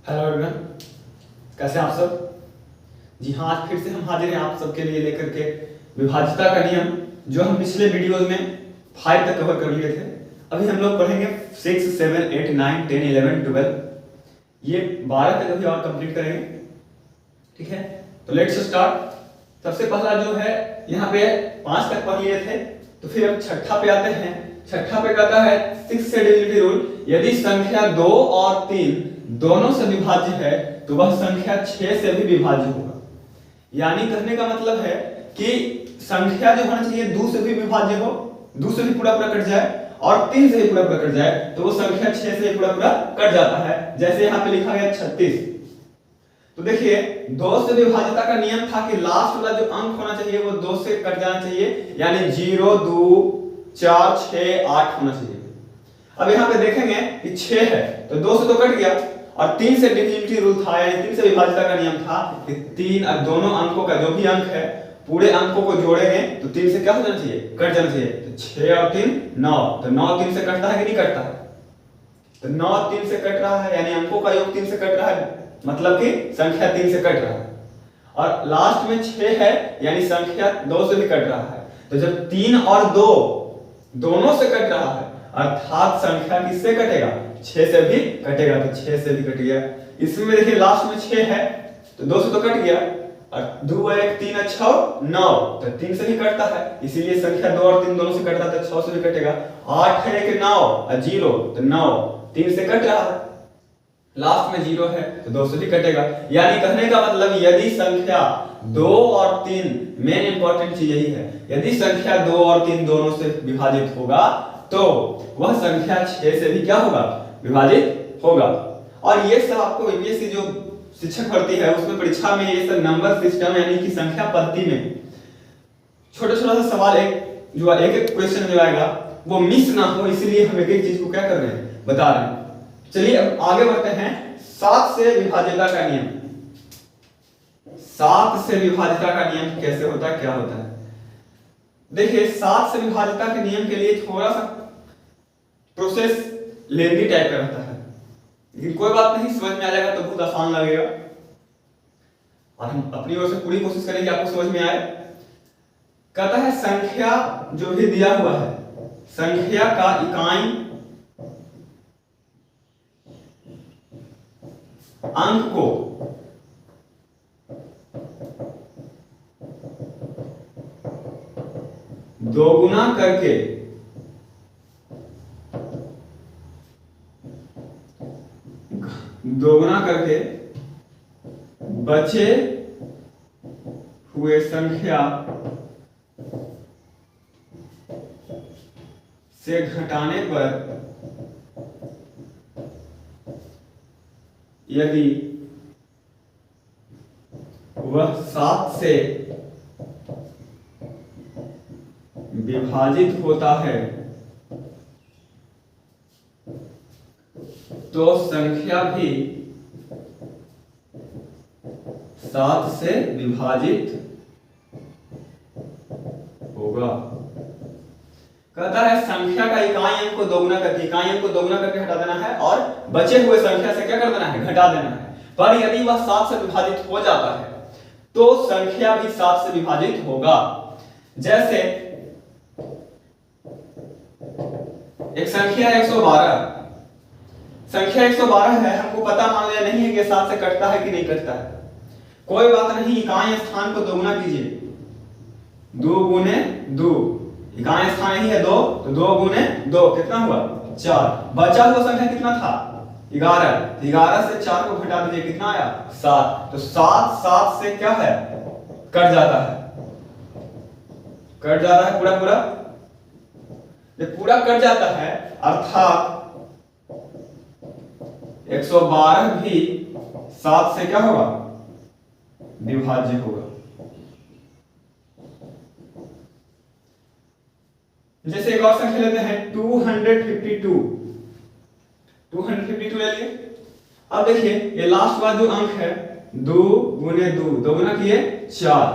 Hello everyone, कैसे हैं आप सब। जी हाँ, आज फिर से हम हाजिर हैं आप सबके लिए लेकर के विभाज्यता का नियम, जो हम पिछले वीडियोज में 5 तक कवर कर लिए थे। अभी हम लोग पढ़ेंगे 6, 7, 8, 9, 10, 11, 12, ये 12 तक अभी और कंप्लीट करेंगे। ठीक है, तो लेट्स स्टार्ट। सबसे पहला जो है यहाँ पे 5 तक पढ़ लिए थे, तो फिर अब छठा पे आते हैं। छठा पे कहता है 6 से डिविजिबिलिटी रूल, यदि संख्या 2 और 3 दोनों से विभाज्य है तो वह संख्या 6 से भी विभाज्य होगा। यानी कहने का मतलब है कि संख्या जो होना चाहिए 2 से भी विभाज्य हो, 2 से भी पूरा पूरा कट जाए और 3 से भी पूरा पूरा कट जाए, तो वो संख्या 6 से पूरा पूरा कट जाता है। जैसे यहाँ पे लिखा गया 36, तो देखिए 2 से विभाज्यता का नियम था कि लास्ट वाला जो अंक होना चाहिए वो 2 से कट जाना चाहिए, यानी 0, 2, 4, 6, 8 होना चाहिए। अब यहाँ पे देखेंगे कि 6 है तो 2 से तो कट गया, और 3 से डिविजिबिलिटी रूल था, यानी 3 से विभाज्यता का नियम था कि 3 और दोनों अंकों का जो भी अंक है पूरे अंकों को जोड़ेंगे तो 3 से क्या हो जाना चाहिए, कट जाना चाहिए। तो 6 और 3 9, तो 9 3 से कटता है कि नहीं कटता है, तो 9 3 से कट रहा है, यानी अंकों का योग 3 से कट रहा है, मतलब कि संख्या 3 से कट रहा है। और लास्ट में 6 है, यानी संख्या 2 से भी कट रहा है। तो जब 3 और 2 दोनों से कट रहा है, अर्थात संख्या किससे कटेगा, 6 से भी कटेगा, तो 6 से भी कट गया। इसमें देखिए लास्ट में 6 है तो 2 से तो कट गया, और 2 और 1 3 और 6 9, तो 3 से भी कटता है, इसीलिए संख्या 2 और 3 दोनों से कट रहा है तो 6 से भी कटेगा। 8 है 1 9 और 0, तो 9 3 से कट रहा है, लास्ट में 0 है तो 2 से भी कटेगा। यानी कहने का मतलब यदि संख्या 2 और 3, मेन इंपॉर्टेंट चीज यही है, यदि संख्या 2 और 3 दोनों से विभाजित होगा तो वह संख्या 6 से भी क्या होगा, विभाजित होगा। और ये सब आपको बीपीएससी जो शिक्षक भर्ती है उसमें परीक्षा में ये सब नंबर सिस्टम यानी कि संख्या पद्धति में छोटा छोटा सा सवाल एक एक क्वेश्चन जो आएगा वो मिस ना हो, इसलिए हम एक एक चीज को क्या कर रहे हैं, बता रहे हैं। चलिए अब आगे बढ़ते हैं। 7 से विभाज्यता का नियम। 7 से विभाज्यता का नियम कैसे होता है, क्या होता है। देखिए 7 से विभाज्यता के नियम के लिए थोड़ा सा प्रोसेस लेंदी टाइप का रहता है, लेकिन कोई बात नहीं, समझ में आ जाएगा तो बहुत आसान लगेगा, और हम अपनी ओर से पूरी कोशिश करेंगे आपको समझ में आए। कहता है संख्या जो भी दिया हुआ है, संख्या का इकाई अंक को दोगुना करके बचे हुए संख्या से घटाने पर यदि वह 7 से विभाजित होता है तो संख्या भी 7 से विभाजित होगा। कहता है संख्या का इकाई अंक को दोगुना करके हटा देना है, और बचे हुए संख्या से क्या कर देना है, घटा देना है। पर यदि वह 7 से विभाजित हो जाता है तो संख्या भी 7 से विभाजित होगा। जैसे एक संख्या 112, संख्या 112 है, हमको पता मान लिया नहीं है कि 7 से कटता है कि नहीं कटता है, कोई बात नहीं, इकाई स्थान को दोगुना कीजिए, 2 गुने 2, इकाई स्थान यही है 2, तो 2 गुने 2 कितना हुआ, 4। बचा हुआ संख्या कितना था, 11, 11 से 4 को घटा दीजिए, कितना आया, 7। तो 7 से क्या है, कट जाता है पूरा पूरा। जब पूरा कट जाता है अर्थात 112 भी 7 से क्या होगा, विभाज्य होगा। जैसे एक और संख्या लेते हैं 252 ले लिए। अब देखिए ये लास्ट वाला जो अंक है 2 गुने 2, दोगुना किए 4,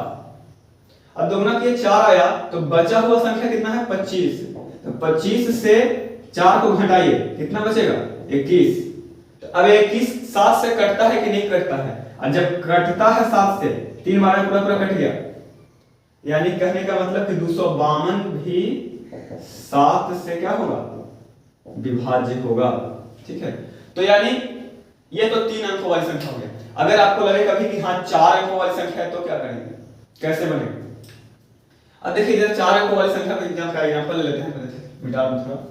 अब दोगुना किए 4 आया, तो बचा हुआ संख्या कितना है, 25। तो 25 से 4 को घटाइए, कितना बचेगा, 21। तो अब 21 7 से कटता है कि नहीं कटता है, और जब कटता है 7 से 3 बार पूरा पूरा कट गया, यानी कहने का मतलब कि 252 भी 7 से क्या होगा, विभाज्य होगा। ठीक है, तो यानी ये तो 3 अंकों वाली संख्या हो गया। अगर आपको लगे कभी कि हाँ 4 अंकों वाली संख्या है तो क्या करेंगे, कैसे बनेगा? अब देखिए इधर 4 अंकों वाली संख्या का एग्जांपल ले लेते हैं, मिटा दूं थोड़ा।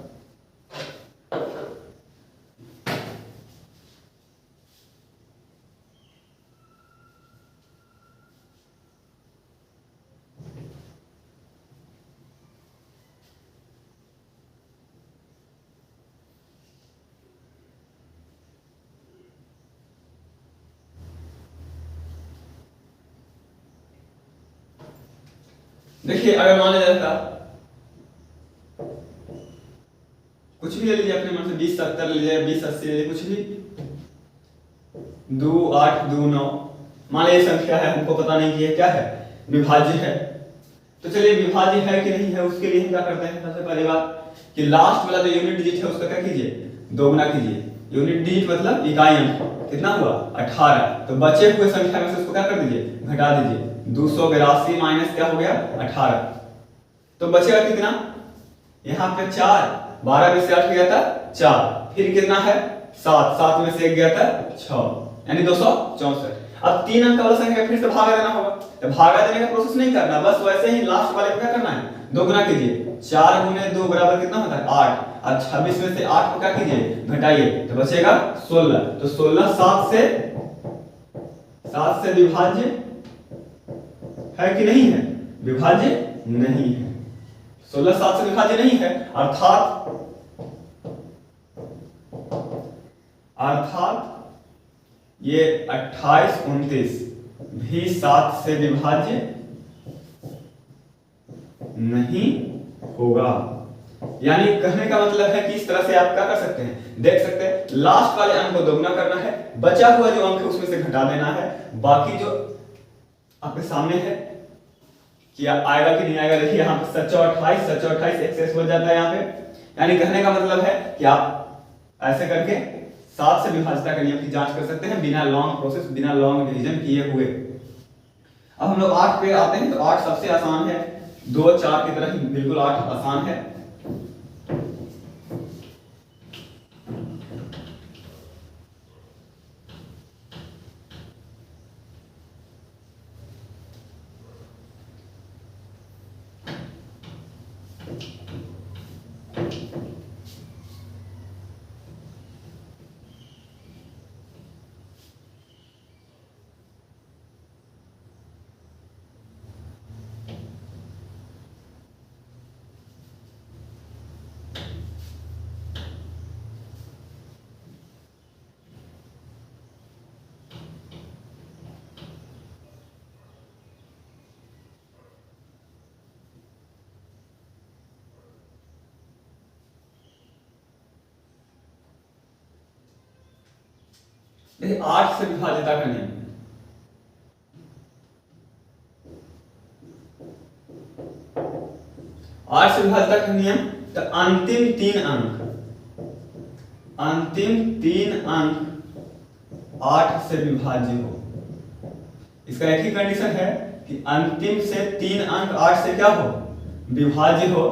देखिए अगर मान लिया जाता, कुछ भी ले लीजिए अपने मन से, 20 70 ले लीजिए, 20 80 ले लीजिए, कुछ भी, 2 8 2 9, मान लीजिए संख्या है, हमको पता नहीं कि ये क्या है, विभाज्य है। तो चलिए विभाज्य है कि नहीं है उसके लिए हम क्या करते हैं, सबसे पहली बात कि लास्ट वाला जो यूनिट डिजिट है उसका क्या कीजिए, दोगुना कीजिए। यूनिट डिजिट मतलब इकाई अंक, कितना हुआ 18, तो बचे हुए संख्या में से उसको क्या कर दीजिए, घटा दीजिए। 282 माइनस क्या हो गया 18, तो बचेगा कितना, यहाँ पे 4, 12 में से 8 गया था 4, फिर कितना है 7, 7 में से 1 गया था 6, यानी 264। अब 3 अंक वाला संख्या फिर से भागा देना होगा, तो भागा देने का प्रोसेस नहीं करना, बस वैसे ही लास्ट वाले को क्या करना है, दोगुना कीजिए। 4 गुने 2 बराबर कितना होता है 8, अब 26 में से 8 को क्या कीजिए, घटाइए, तो बचेगा 16। तो 16 7 से विभाज्य है कि नहीं है, विभाज्य नहीं है। 16 7 से विभाज्य नहीं है, अर्थात ये 28 29 भी 7 से विभाज्य नहीं होगा। यानी कहने का मतलब है कि इस तरह से आप क्या कर सकते हैं, देख सकते हैं, लास्ट वाले अंक को दोगुना करना है, बचा हुआ जो अंक है उसमें से घटा देना है, बाकी जो आपके सामने है कि आएगा कि नहीं आएगा। देखिए यहाँ पे 728 एक्सेस हो जाता है यहाँ पे। यानी कहने का मतलब है कि आप ऐसे करके 7 से विभाज्यता के नियम की जांच कर सकते हैं बिना लॉन्ग प्रोसेस, बिना लॉन्ग डिवीजन किए हुए। अब हम लोग 8 पे आते हैं, तो 8 सबसे आसान है, 2 4 की तरह ही बिल्कुल 8 आसान है। देखिए 8 से विभाज्यता का नियम, आठ से विभाज्यता का नियम, तो अंतिम 3 अंक 8 से विभाज्य हो। इसका एक ही कंडीशन है कि अंतिम से 3 अंक 8 से क्या हो, विभाज्य हो।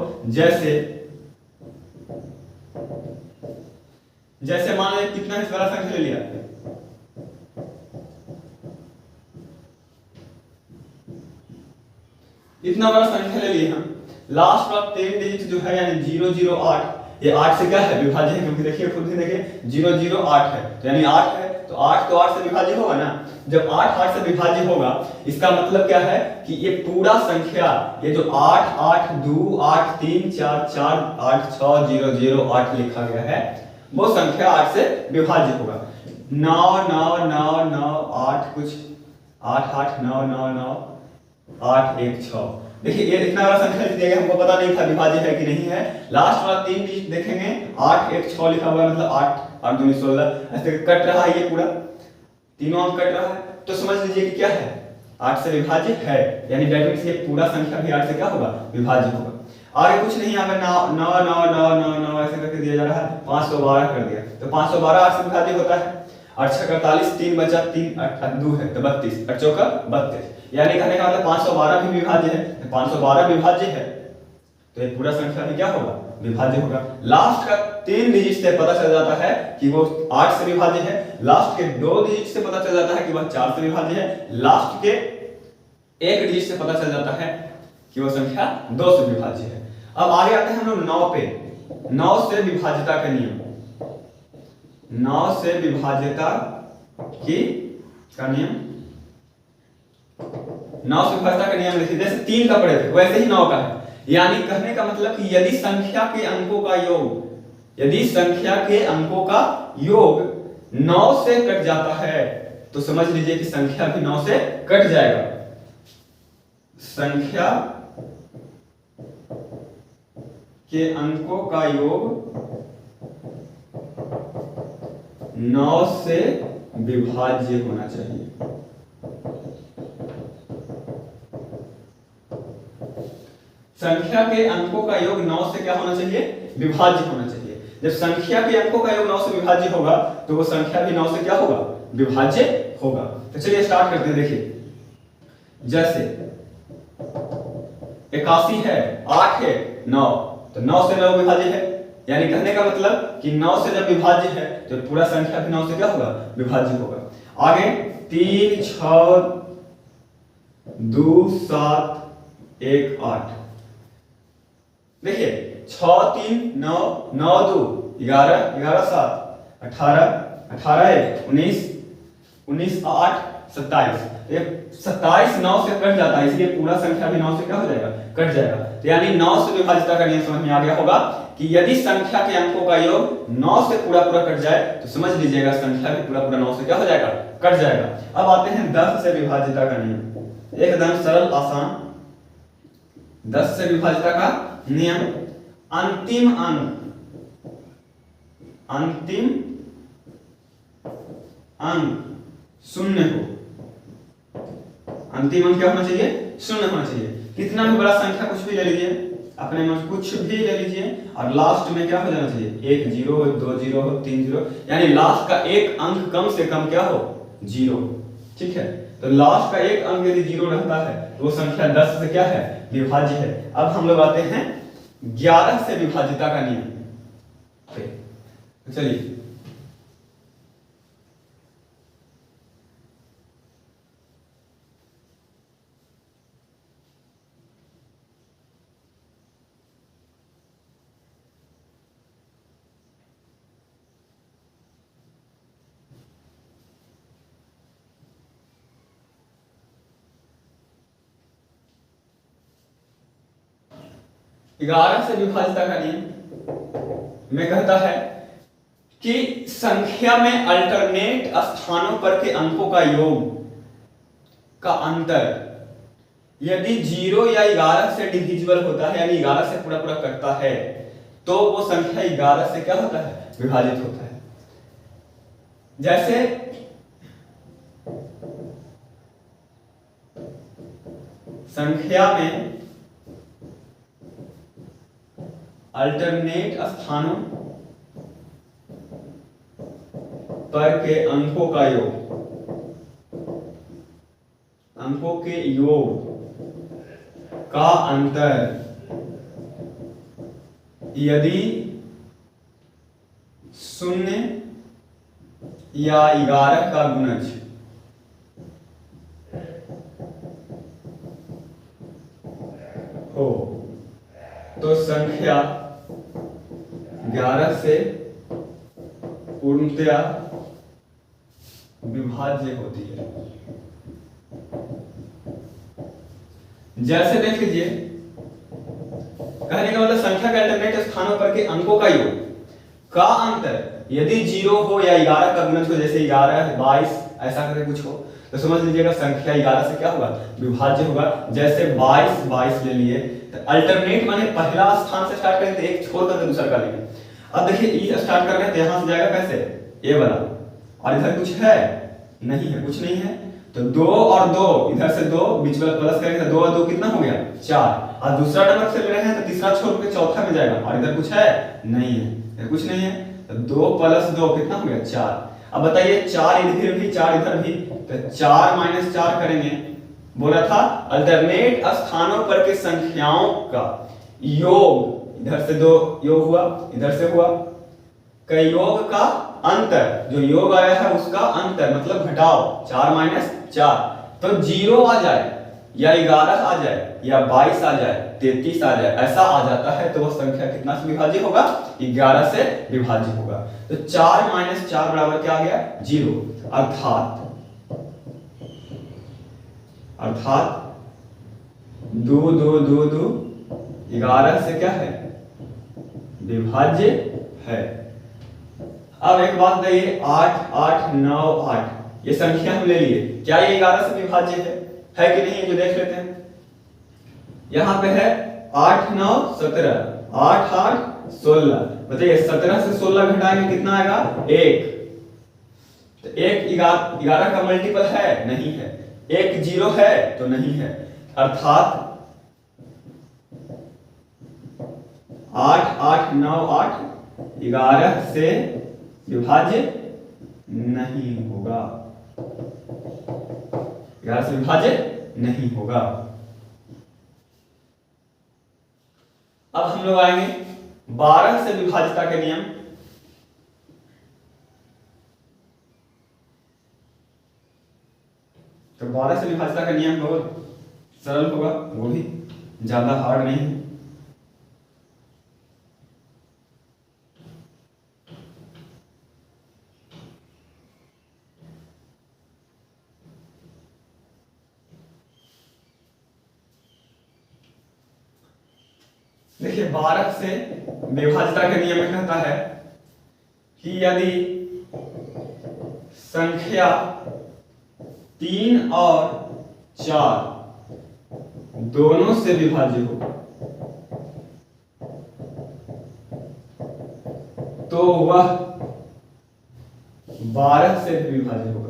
जैसे मान लीजिए कितना इस बड़ा संख्या ले लिया, इतना बड़ा संख्या ले लिया हम, लास्ट वाला 3 डिजिट जो है यानी 008, ये 8 से क्या है, विभाज्य है, क्योंकि देखिए खुद ही देखिए 008 है, तो यानी 8 है, तो 8 से विभाज्य होगा ना। जब 8 से विभाज्य होगा, इसका मतलब क्या है कि ये पूरा संख्या, ये जो 8 8 2 8 3 4 4 8 6 0 0 8 लिखा गया है, वो संख्या 8 से विभाज्य होगा। 9 9 9 9 8 कुछ 8 8 9 9 9 8 1 6। देखिए ये इतना बड़ा संख्या दिया गया, हमको पता नहीं था विभाज्य है कि नहीं है। लास्ट वाला 3 डिजिट देखेंगे, 8 1 6 लिखा हुआ है, मतलब 8 8 2 16, ऐसे कट रहा है, ये पूरा तीनों अंक कट रहा है, तो समझ लीजिए कि क्या है, 8 से विभाज्य है, यानी दैट मींस ये पूरा संख्या भी 8 से क्या होगा, विभाज्य होगा। आगे कुछ नहीं, यहाँ पे 9 9 9 9 9 9 ऐसे करके दिया जा रहा है, 512 कर दिया, तो 512 8 से विभाज्य होता है। 8 6 48, 3 बचा, 3 2 है तो 32, 8 चौका 32। यानी कहने का मतलब 512 भी विभाज्य है। तो 512 विभाज्य है तो ये पूरा संख्या भी क्या होगा, विभाज्य होगा। लास्ट का 3 डिजिट से पता चल जाता है कि वो 8 से विभाज्य है। लास्ट के 2 डिजिट से पता चल जाता है कि वह 4 से विभाज्य है। लास्ट के 1 डिजिट से पता चल जाता है कि वह संख्या 2 से विभाज्य है। अब आगे आते हैं हम लोग 9 पे। 9 से विभाज्यता का नियम, 9 से विभाज्यता का नियम, 9 से विभाज्यता का नियम लिखिए। जैसे 3 का पढ़े थे वैसे ही 9 का है। यानी कहने का मतलब कि यदि संख्या के अंकों का योग, यदि संख्या के अंकों का योग 9 से कट जाता है तो समझ लीजिए कि संख्या भी 9 से कट जाएगा। संख्या के अंकों का योग 9 से विभाज्य होना चाहिए। संख्या के अंकों का योग 9 से क्या होना चाहिए, विभाज्य होना चाहिए। जब संख्या के अंकों का योग 9 से विभाज्य होगा तो वो संख्या भी 9 से क्या होगा, विभाज्य होगा। तो चलिए स्टार्ट करते हैं। देखिए जैसे 81 है, 8 है, 9, तो 9 से 9 विभाज्य है। यानी कहने का मतलब कि 9 से जब विभाज्य है तो पूरा संख्या भी 9 से क्या होगा, विभाज्य होगा। आगे 3 6 2 7 1 8। देखिए 6 3 9 9 2 11 11 7 18 18 1 19 19 8 27। ये 27 9 से कट जाता है, इसलिए पूरा संख्या भी 9 से क्या हो जाएगा, कट जाएगा। तो यानी 9 से विभाज्यता का नियम समझ में आ गया होगा कि यदि संख्या के अंकों का योग 9 से पूरा पूरा कट जाए तो समझ लीजिएगा संख्या भी पूरा पूरा 9 से क्या हो जाएगा, कट जाएगा। अब आते हैं 10 से विभाज्यता का नियम, एकदम सरल आसान। 10 से विभाज्यता का नियम, अंतिम अंक, अंतिम अंक शून्य हो। अंतिम अंक क्या होना चाहिए, शून्य होना चाहिए। कितना भी बड़ा संख्या कुछ भी ले लीजिए, अपने मन कुछ भी ले लीजिए और लास्ट में क्या हो जाना चाहिए, 1 0 हो, 2 0 हो, 3 0, यानी लास्ट का एक अंक कम से कम क्या हो, 0। ठीक है, तो लास्ट का एक अंक यदि 0 रहता है तो वो संख्या 10 से क्या है, विभाज्य है। अब हम लोग आते हैं 11 से विभाज्यता का नियम पे। चलिए 11 से विभाज्यता का नियम में कहता है कि संख्या में अल्टरनेट स्थानों पर के अंकों का योग का अंतर यदि 0 या 11 से डिविजिबल होता है, यानी 11 से पूरा पूरा कटता है, तो वो संख्या 11 से क्या होता है, विभाजित होता है। जैसे संख्या में अल्टरनेट स्थानों पर के अंकों का योग, अंकों के योग का अंतर यदि 0 या 11 का गुणज हो तो संख्या 11 से पूर्णतया विभाज्य होती है। जैसे देख लीजिए, कहने का मतलब संख्या के अल्टरनेट स्थानों पर के अंकों का योग का अंतर यदि 0 हो या 11 का गुणज हो, जैसे 11 22 ऐसा करके कुछ हो, तो समझ लीजिएगा संख्या 11 से क्या होगा, विभाज्य होगा। जैसे 22 22 ले लिए, तो अल्टरनेट माने पहला स्थान से स्टार्ट करेंगे तो एक छोड़ करके दूसरा का लेंगे। अब देखिए ई स्टार्ट कर रहे हैं तो यहां से जाएगा कैसे, ए वाला, और इधर कुछ है नहीं है, कुछ नहीं है, तो 2 और 2 इधर से 2 बीच वाला प्लस करेंगे तो 2 और 2 कितना हो गया, 4। और दूसरा नंबर से ले रहे हैं तो तीसरा छोड़ के चौथा में जाएगा, और इधर कुछ है नहीं है, कुछ नहीं है, तो 2 + 2 कितना हो गया, 4। अब बताइए 4 इधर भी 4 इधर भी, तो 4 माइनस 4 करेंगे। बोला था अल्टरनेट स्थानों पर के संख्याओं का योग, इधर से 2 योग हुआ, इधर से हुआ, का योग का अंतर, जो योग आया है उसका अंतर मतलब घटाओ, 4 माइनस 4, तो 0 आ जाए या 11 आ जाए या 22 आ जाए, 33 आ जाए, ऐसा आ जाता है तो वह संख्या कितना से विभाज्य होगा? 11 से विभाज्य होगा। तो 4 माइनस 4 बराबर क्या आ गया? 0। अर्थात 2 2 2 2 11 से क्या है? विभाज्य है। अब एक बात बताइए, 8 8 9 8 ये संख्या हम ले लिए, क्या ये 11 से विभाज्य है कि नहीं? जो देख लेते हैं, यहां पे है 8 9 17, 8 8 16, बताइए 17 से 16 घटाएंगे कितना आएगा? 1। तो 1 11 का मल्टीपल है? नहीं है। 1 0 है? तो नहीं है। अर्थात 8 8 9 8 11 से विभाज्य नहीं होगा, 11 से विभाज्य नहीं होगा। अब हम लोग आएंगे 12 से विभाज्यता के नियम। तो 12 से विभाज्यता का नियम बहुत सरल होगा, वो भी ज्यादा हार्ड नहीं है। देखिए 12 से विभाज्यता के नियम में कहता है कि यदि संख्या 3 और 4 दोनों से विभाज्य हो तो वह 12 से भी विभाज्य होगा।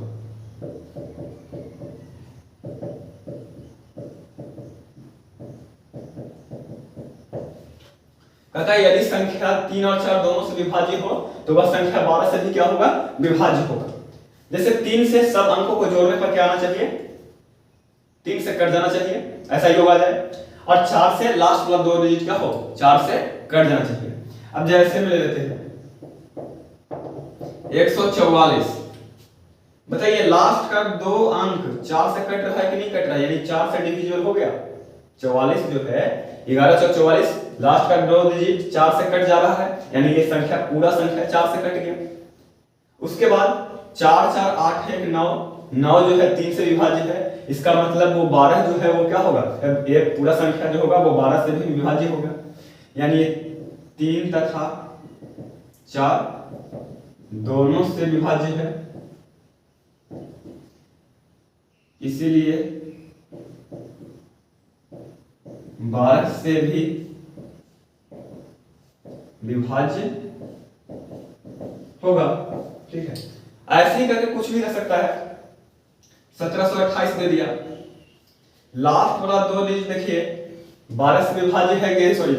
कहता है यदि संख्या 3 और 4 दोनों से विभाज्य हो तो वह संख्या 12 से भी क्या होगा? विभाज्य होगा। जैसे 3 से सब अंकों को जोड़ने पर क्या आना चाहिए? 3 से कट जाना चाहिए, ऐसा योग आ जाए। और 4 से लास्ट वाला 2 डिजिट क्या हो? 4 से कट जाना चाहिए। अब जैसे में ले लेते हैं 144, बताइए लास्ट का 2 अंक 4 से कट रहा है कि नहीं कट रहा है? यानी 4 से डिविजिबल हो गया। 44 जो है 11 4 44, लास्ट का 2 डिजिट 4 से कट जा रहा है, यानी ये संख्या पूरा संख्या 4 से कट गया। उसके बाद 4 4 8 1 9, 9 जो है 3 से विभाज्य है, इसका मतलब वो 12 जो है वो क्या होगा? ये पूरा संख्या जो होगा वो 12 से भी विभाज्य होगा। यानी 3 तथा 4 दोनों से विभाज्य है, इसीलिए 12 से भी विभाज्य होगा। ठीक है, ऐसे ही करके कुछ भी रह सकता है। 1728 दे दिया, लास्ट वाला 2 डिजिट देखिए 12 से विभाज्य है कि सॉरी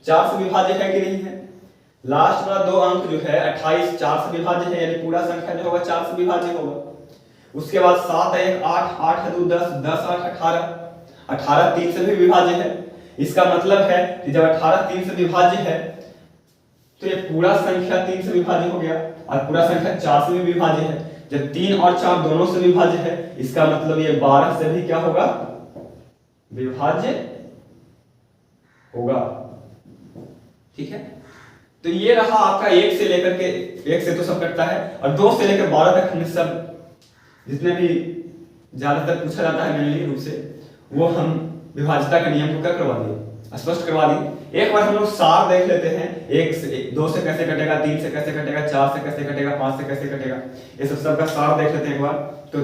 4 से विभाज्य है कि नहीं है? लास्ट वाला 2 अंक जो है 28 4 से विभाज्य है, यानी पूरा संख्या जो होगा 4 से विभाज्य होगा। उसके बाद 7 1 8 8 2 10 10 8 18, 18 3 से भी विभाज्य है। इसका मतलब है कि जब 18 3 से विभाज्य है तो ये पूरा संख्या 3 से विभाज्य हो गया और पूरा संख्या 4 से भी विभाज्य है। जब 3 और 4 दोनों से विभाज्य है, इसका मतलब ये 12 से भी क्या होगा? विभाज्य होगा। ठीक है, तो ये रहा आपका 1 से लेकर के 1 से तो सब कटता है, और 2 से लेकर 12 तक हमने सब जितने भी ज्यादातर पूछा जाता है मेनली रूप से वो हम विभाज्यता के नियम को क्या करवा दिए? स्पष्ट करवा दिए। एक बार हम लोग सार देख लेते हैं, 1 से 2 से कैसे कटेगा, 3 से कैसे कटेगा, 4 से कैसे कटेगा, 5 से कैसे कटेगा, ये सब का सार देख लेते हैं एक बार। तो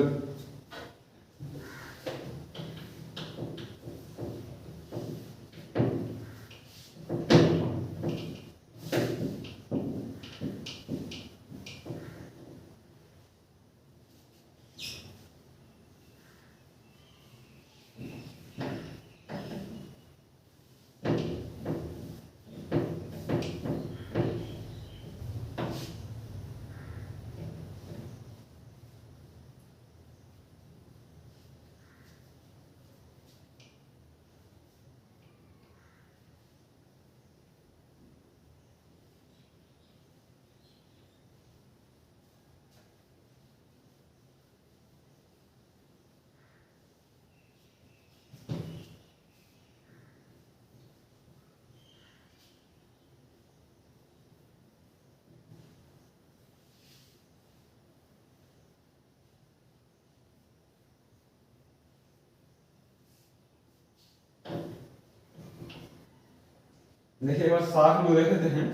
देखिए एक बार साठ हम लोग देख लेते हैं।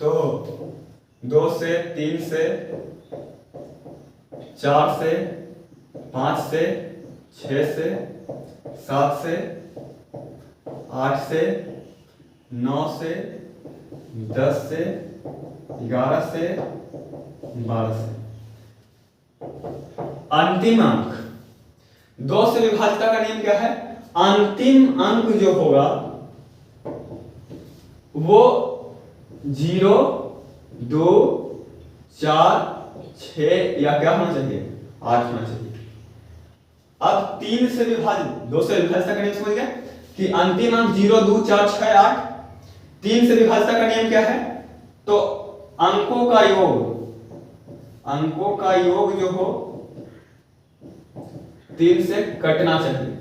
तो 2 से, 3 से, 4 से, 5 से, 6 से, 7 से, 8 से, 9 से, 10 से, 11 से, 12 से। अंतिम अंक 2 से विभाज्यता का नियम क्या है? अंतिम अंक जो होगा वो 0, 2, 4, 6 या क्या होना चाहिए? 8 होना चाहिए। अब 3 से विभाजित 2 से विभाज्यता का नियम समझ गए कि अंतिम अंक 0, 2, 4, 6, 8। 3 से विभाज्यता का नियम क्या है? तो अंकों का योग जो हो 3 से कटना चाहिए।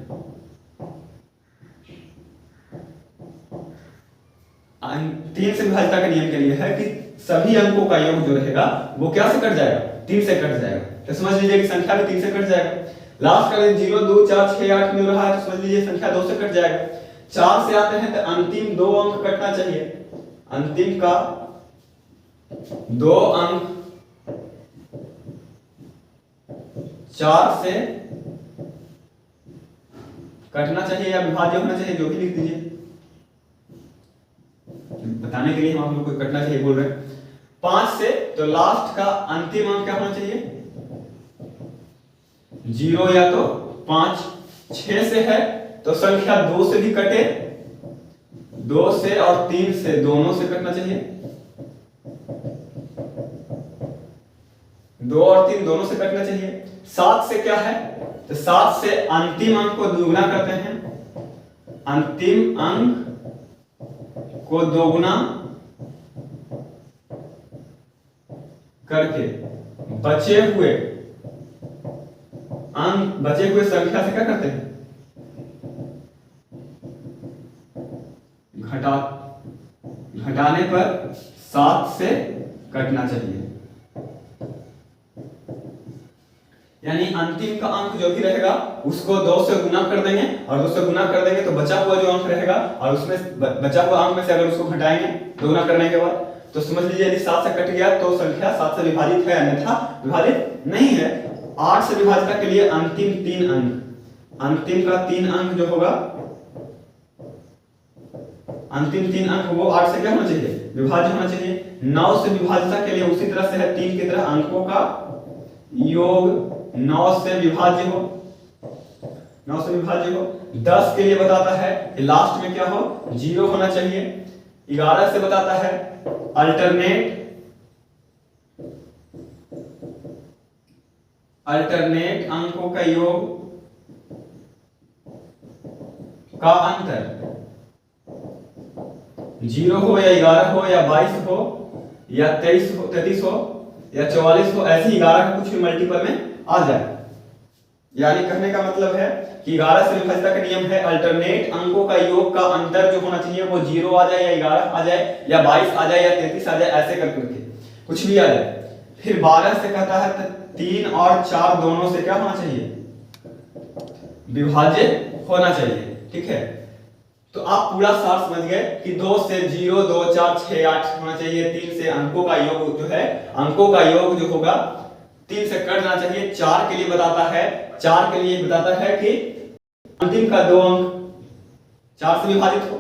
3 से विभाज्यता का नियम के लिए है कि सभी अंकों का योग जो रहेगा वो क्या से कट जाएगा? 3 से कट जाएगा। तो समझ लीजिए कि संख्या भी 3 से कट जाएगा। लास्ट का 0, 2, 4, 6, 8 मिल रहा है तो समझ लीजिए संख्या 2 से कट जाएगा। 4 से आते हैं तो अंतिम 2 अंक कटना चाहिए। अंतिम का 2 अंक 4 से कटना चाहिए या विभाज्य होना चाहिए, जो भी लिख दीजिए। बताने के लिए हम आप लोग को कटना चाहिए बोल रहे हैं। 5 से तो लास्ट का अंतिम अंक क्या होना चाहिए? 0 या तो 5। 6 से है तो संख्या 2 से भी कटे, 2 से और 3 से दोनों से कटना चाहिए। 2 और 3 दोनों से कटना चाहिए। 7 से क्या है? तो 7 से अंतिम अंक को दुगुना करते हैं। अंतिम अंक को दोगुना करके बचे हुए संख्या से क्या करते हैं? घटाने पर 7 से कटना चाहिए। यानी अंतिम का अंक जो भी रहेगा उसको 2 से गुना कर देंगे और 2 से गुना कर देंगे तो बचा हुआ जो अंक रहेगा और उसमें बचा हुआ अंक में से अगर उसको घटाएंगे दोगुना करने के बाद तो समझ लीजिए यदि 7 से कट गया तो संख्या 7 से विभाजित है, अन्यथा विभाजित नहीं है। 8 से विभाज्यता के लिए अंतिम 3 अंक, अंतिम का 3 अंक जो होगा, अंतिम 3 अंक वो 8 से क्या होना चाहिए? विभाज्य होना चाहिए। 9 से विभाज्यता के लिए उसी तरह से है, 3 की तरह अंकों का योग 9 से विभाज्य हो, 9 से विभाज्य हो। 10 के लिए बताता है कि लास्ट में क्या हो? 0 होना चाहिए। 11 से बताता है अल्टरनेट अंकों का योग का अंतर 0 हो या 11 हो या 22 हो या 23 हो, 33 हो या 44 हो, ऐसे 11 का कुछ भी मल्टीपल में आ जाए। यानी कहने का मतलब है कि 11 से विभाज्यता का नियम है अल्टरनेट अंकों का योग का अंतर जो होना चाहिए वो 0 आ जाए या 11 आ जाए या 22 आ जाए या 33 आ जाए, ऐसे करके कुछ भी आ जाए। फिर 12 से कहता है तो 3 और 4 दोनों से क्या होना चाहिए? विभाज्य होना चाहिए। ठीक है, तो आप पूरा सार समझ गए कि 2 से 0, 2, 4, 6, 8 होना चाहिए। 3 से अंकों का योग जो है, अंकों का योग जो होगा 3 से कटना चाहिए। 4 के लिए बताता है, 4 के लिए बताता है कि अंतिम का 2 अंक 4 से विभाजित हो।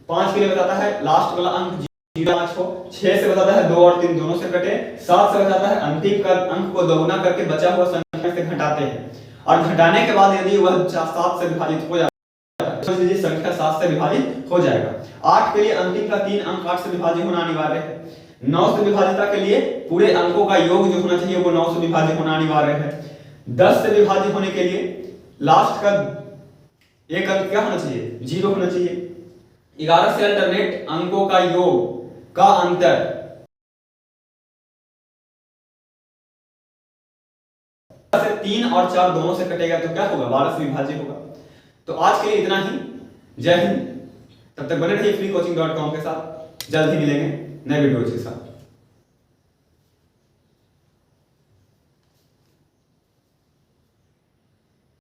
5 के लिए बताता है लास्ट वाला अंक 0 हो। 6 से बताता है 2 और 3 दोनों से कटे। 7 से बताता है अंतिम का अंक को दोगुना करके बचा हुआ संख्या से घटाते हैं और घटाने के बाद यदि वह 7 से विभाजित हो जाता है तो लीजिए संख्या 7 से विभाजित हो जाएगा। 8 के लिए अंतिम का 3 अंक 8 से विभाज्य होना अनिवार्य है। 9 से विभाज्यता के लिए पूरे अंकों का योग जो होना चाहिए वो 9 से विभाज्य होना अनिवार्य है। 10 से विभाज्य होने के लिए लास्ट का एक अंक क्या होना चाहिए? 0 होना चाहिए। 11 से अल्टरनेट अंकों का योग का अंतर 3 और 4 दोनों से कटेगा तो क्या होगा? 12 से विभाज्य होगा। तो आज के लिए इतना ही। जय हिंद। तब तक बने रहिए freecoaching.com के साथ। जल्द ही मिलेंगे नए वीडियोज के साथ।